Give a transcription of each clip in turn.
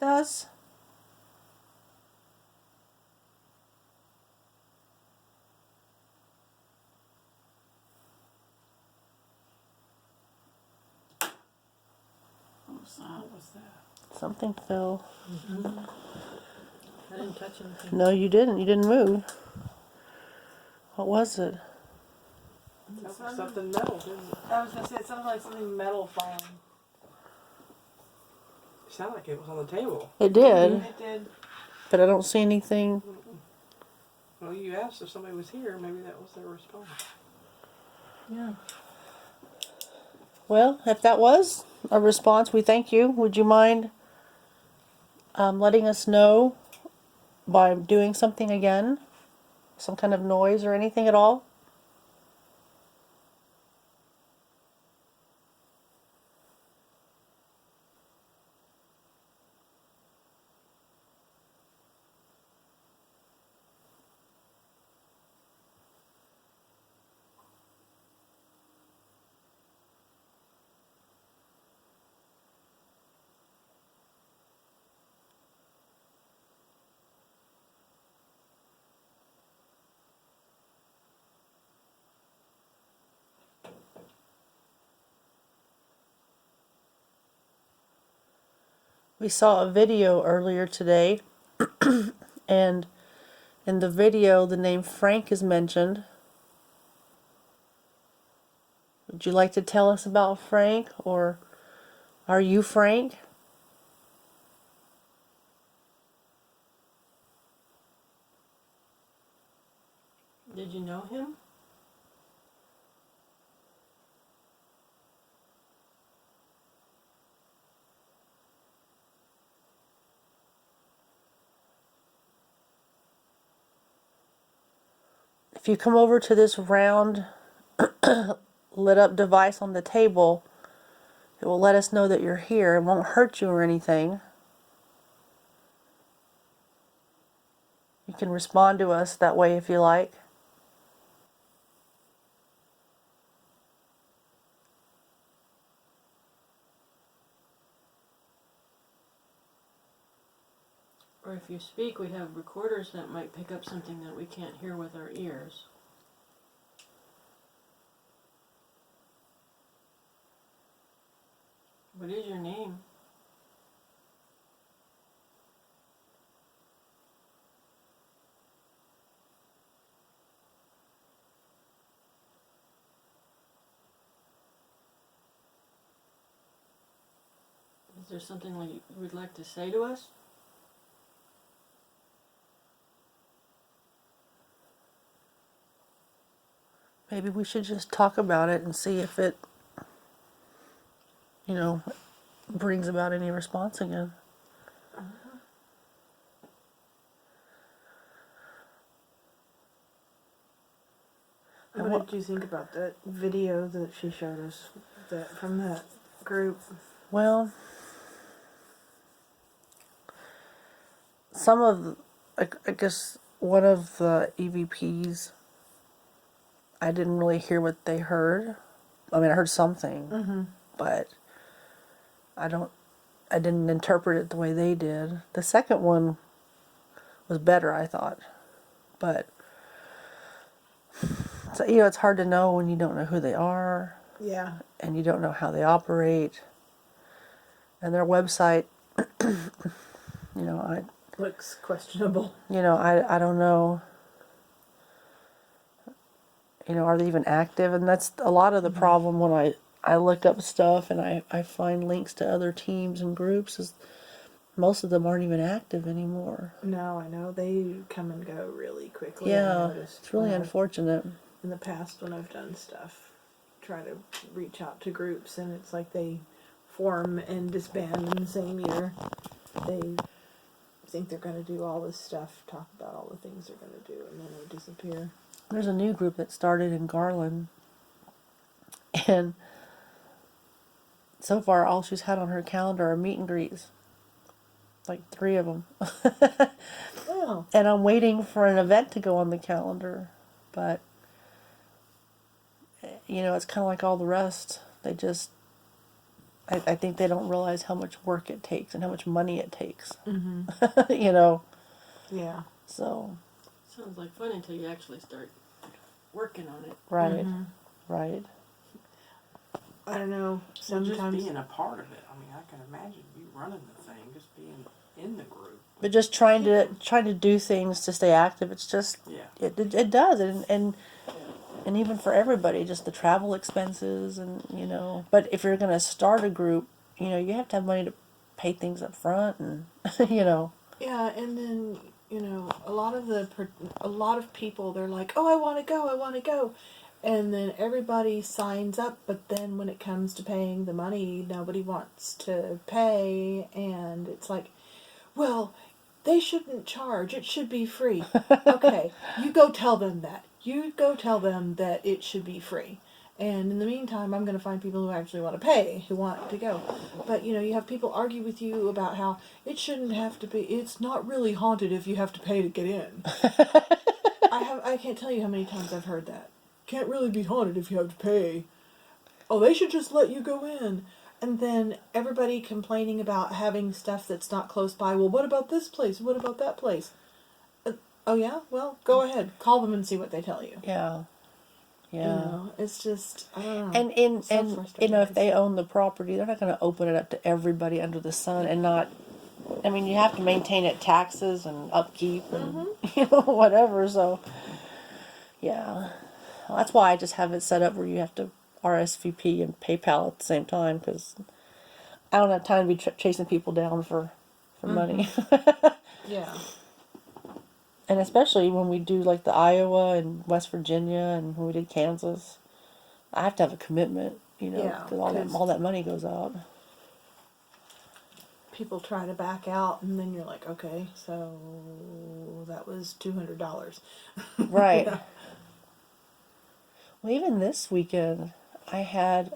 with us? What was that? Something fell. I didn't touch anything. No, you didn't. You didn't move. What was it? Something metal, didn't it? I was gonna say it sounded like something metal falling. It sounded like it was on the table. It did. It did. But I don't see anything. Well, you asked if somebody was here. Maybe that was their response. Yeah. Well, if that was a response, we thank you. Would you mind letting us know by doing something again? Some kind of noise or anything at all? We saw a video earlier today, and in the video, the name Frank is mentioned. Would you like to tell us about Frank, or are you Frank? Did you know him? If you come over to this round lit up device on the table, it will let us know that you're here. It won't hurt you or anything. You can respond to us that way if you like. Or if you speak, we have recorders that might pick up something that we can't hear with our ears. What is your name? Is there something you would like to say to us? Maybe we should just talk about it and see if it, brings about any response again. What did you think about that video that she showed us from that group? Well, I guess one of the EVPs, I didn't really hear what they heard. I mean, I heard something, but I didn't interpret it the way they did. The second one was better, I thought, but so, it's hard to know when you don't know who they are. Yeah. And you don't know how they operate. And their website, Looks questionable. I don't know. Are they even active? And that's a lot of the problem when I look up stuff and I find links to other teams and groups, is most of them aren't even active anymore. No, I know. They come and go really quickly. Yeah, it's really unfortunate. In the past, when I've done stuff, try to reach out to groups, and it's like they form and disband in the same year. They think they're going to do all this stuff, talk about all the things they're going to do, and then they disappear. There's a new group that started in Garland, and so far all she's had on her calendar are meet and greets. Like 3 of them. Oh. And I'm waiting for an event to go on the calendar, but it's kind of like all the rest. They just I think they don't realize how much work it takes and how much money it takes. Mm-hmm. You know, Yeah. so Sounds like fun until you actually start working on it. right, Mhm. right. I don't know. Well, Sometimes. just being a part of it. I mean, I can imagine you running the thing, just being in the group. But just trying to do things to stay active. It's just Yeah. it does, and even for everybody, just the travel expenses and you know. But if you're gonna start a group, you know, you have to have money to pay things up front, and you know. Yeah, and then a lot of people, they're like, oh, I want to go, I want to go, and then everybody signs up, but then when it comes to paying the money, nobody wants to pay, and it's like, well, they shouldn't charge, it should be free. Okay, you go tell them that. You go tell them that it should be free. And in the meantime, I'm going to find people who actually want to pay, who want to go. But, you have people argue with you about how it shouldn't have to be, it's not really haunted if you have to pay to get in. I can't tell you how many times I've heard that. Can't really be haunted if you have to pay. Oh, they should just let you go in. And then everybody complaining about having stuff that's not close by. Well, what about this place? What about that place? Oh, yeah? Well, go ahead. Call them and see what they tell you. Yeah. Yeah. It's just, I don't know. And So you frustrating. know, if they own the property, they're not going to open it up to everybody under the sun and not. I mean, you have to maintain it, taxes and upkeep and you know whatever. So, yeah, well, that's why I just have it set up where you have to RSVP and PayPal at the same time because I don't have time to be chasing people down for money. Yeah. And especially when we do like the Iowa and West Virginia and when we did Kansas, I have to have a commitment, you know, Yeah, because 'cause all that money goes out. people try to back out, and then you're like, okay, so that was $200. Right. Yeah. Well, even this weekend, I had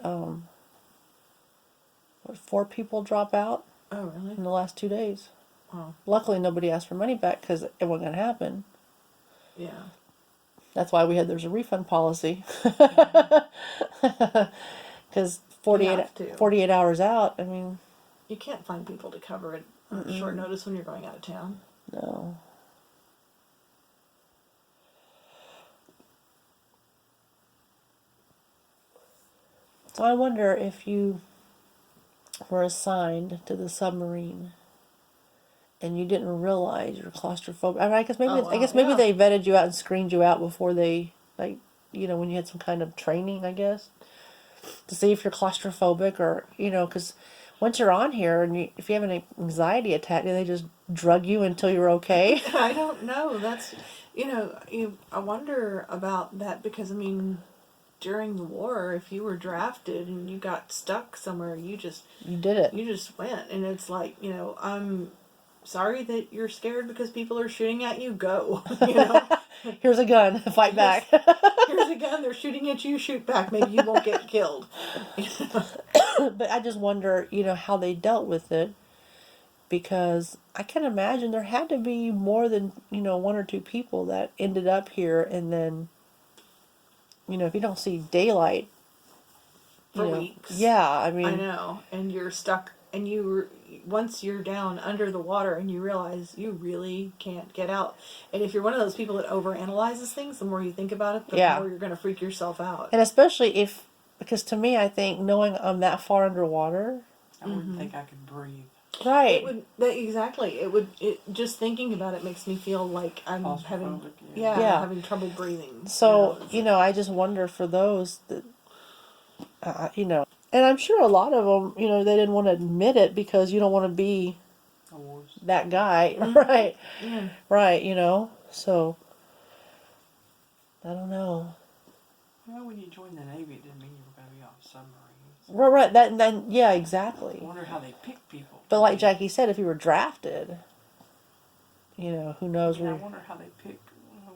4 people drop out Oh, really? in the last 2 days. Oh, Luckily, nobody asked for money back because it wasn't going to happen. yeah. That's why there's a refund policy. Because You have to. 48 hours out, I mean, You can't find people to cover it on short notice when you're going out of town. no. So I wonder if you were assigned to the submarine and you didn't realize you're claustrophobic. I mean, Oh, wow, I guess maybe yeah. they vetted you out and screened you out before they like, you know, when you had some kind of training, I guess, to see if you're claustrophobic or, you know, because once you're on here and if you have an anxiety attack, do they just drug you until you're okay? I don't know. That's, I wonder about that because, I mean, during the war, if you were drafted and you got stuck somewhere, you just You did it. went. And it's like, I'm sorry that you're scared because people are shooting at you. Go. Here's a gun. Fight back. Here's a gun. They're shooting at you. Shoot back. Maybe you won't get killed. But I just wonder, you know, how they dealt with it. Because I can imagine there had to be more than, you know, 1 or 2 people that ended up here and then, you know, if you don't see daylight, For you know, weeks. yeah, I mean, I know. And you're stuck. And once you're down under the water and you realize you really can't get out. And if you're one of those people that overanalyzes things, the more you think about it, the Yeah. more you're going to freak yourself out. and especially because to me, I think knowing I'm that far underwater, I wouldn't think I could breathe. right? Exactly. Just thinking about it makes me feel like I'm having, Claustrophobic, yeah. Yeah. having trouble breathing. So, it's you know, I just wonder for those that, you know, and I'm sure a lot of them, you know, they didn't want to admit it because you don't want to be The wars. that guy, right? Yeah. Right, you know, so I don't know. Well, when you joined the Navy, it didn't mean you were going to be on submarines. Right, then yeah, exactly. I wonder how they pick people. But like Jackie said, if you were drafted, you know, who knows Yeah, I where. wonder how they pick.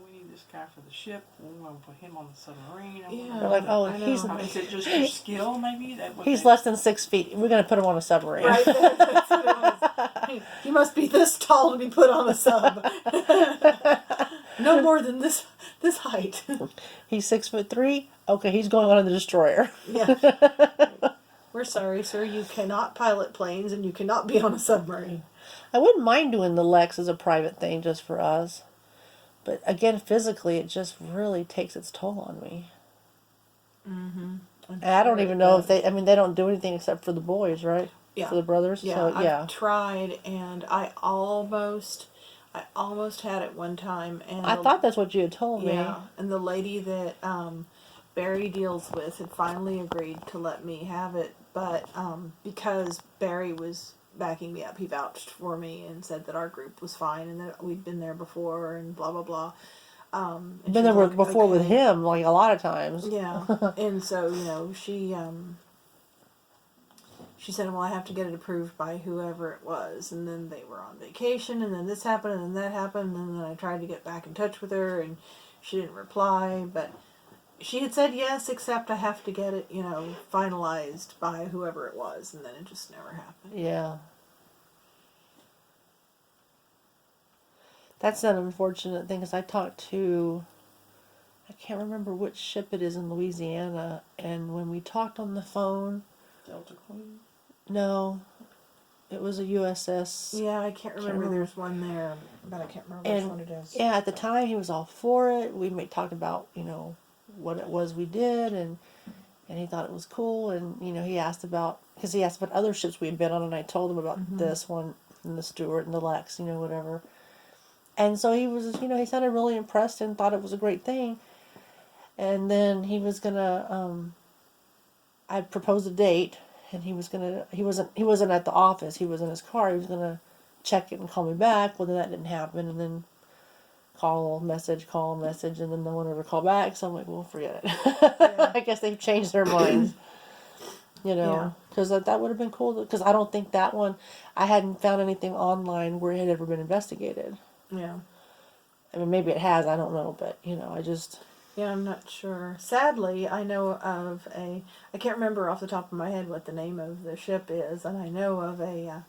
We need this guy for the ship. We want to put him on the submarine. I Yeah. wonder They're like, oh, I know. is it just your skill, maybe? he's less than 6 feet. We're gonna put him on a submarine. Right, that's what it was. He must be this tall to be put on a sub. No more than this height. He's 6'3". Okay, he's going on the destroyer. Yeah. We're sorry, sir. You cannot pilot planes and you cannot be on a submarine. I wouldn't mind doing the Lex as a private thing just for us. But again, physically, it just really takes its toll on me. And I don't even know if they don't do anything except for the boys, right? Yeah. For the brothers? Yeah, So, yeah. I've tried, and I almost had it one time, and I thought that's what you had told me. yeah, and the lady that Barry deals with had finally agreed to let me have it, but because Barry was backing me up, he vouched for me and said that our group was fine and that we'd been there before and blah blah blah. And Been she there was like, before with okay. him, like a lot of times. Yeah, and so she said, well, I have to get it approved by whoever it was. And then they were on vacation, and then this happened, and then that happened, and then I tried to get back in touch with her, and she didn't reply. But she had said yes, except I have to get it, finalized by whoever it was, and then it just never happened. Yeah. That's an unfortunate thing, because I talked to, I can't remember which ship it is in Louisiana, and when we talked on the phone, Delta Queen. no, it was a USS. Yeah, I can't remember. remember. There's one there, but I can't remember which one it is. Yeah, at the time he was all for it. We talked about, what it was we did, and he thought it was cool, and, he asked about other ships we had been on, and I told him about this one, and the Stewart, and the Lex, whatever. And so he was, he sounded really impressed and thought it was a great thing. And then he was gonna, I proposed a date, and he wasn't at the office. He was in his car. He was gonna check it and call me back. Well, then that didn't happen. And then call, message, and then no one ever called back. So I'm like, well, forget it. Yeah. I guess they've changed their minds. Yeah. Because that would have been cool. Because I don't think that one, I hadn't found anything online where it had ever been investigated. Yeah. I mean, maybe it has. I don't know, but I just. Yeah, I'm not sure. Sadly, I know of I can't remember off the top of my head what the name of the ship is, and I know of a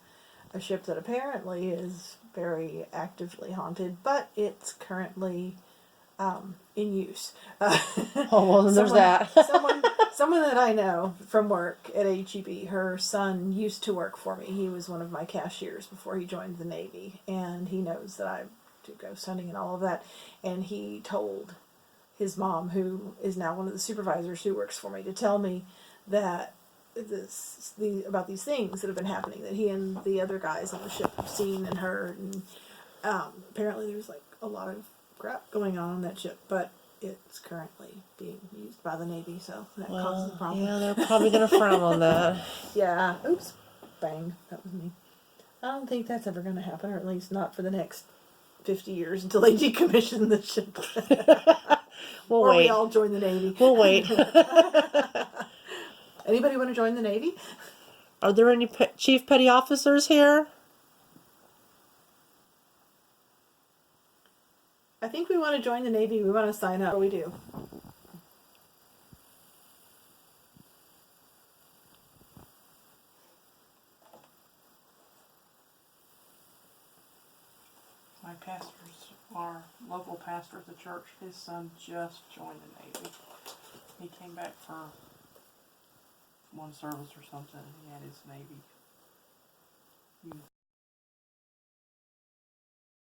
ship that apparently is very actively haunted, but it's currently in use. Oh, well, then there's that. someone that I know from work at HEB, her son used to work for me. He was one of my cashiers before he joined the Navy, and he knows that I do ghost hunting and all of that, and he told his mom, who is now one of the supervisors who works for me, to tell me that about these things that have been happening that he and the other guys on the ship have seen and heard, and apparently there's like a lot of crap going on that ship, but it's currently being used by the Navy, so that causes a problem. Yeah, they're probably gonna frown on that. Yeah. Oops. Bang. That was me. I don't think that's ever going to happen, or at least not for the next 50 years until they decommission the ship. We'll or wait. we all join the Navy. We'll wait. Anybody want to join the Navy? Are there any chief petty officers here? I think we want to join the Navy. We want to sign up. We do. My our local pastor at the church, his son just joined the Navy. He came back for one service or something, and he had his Navy uniform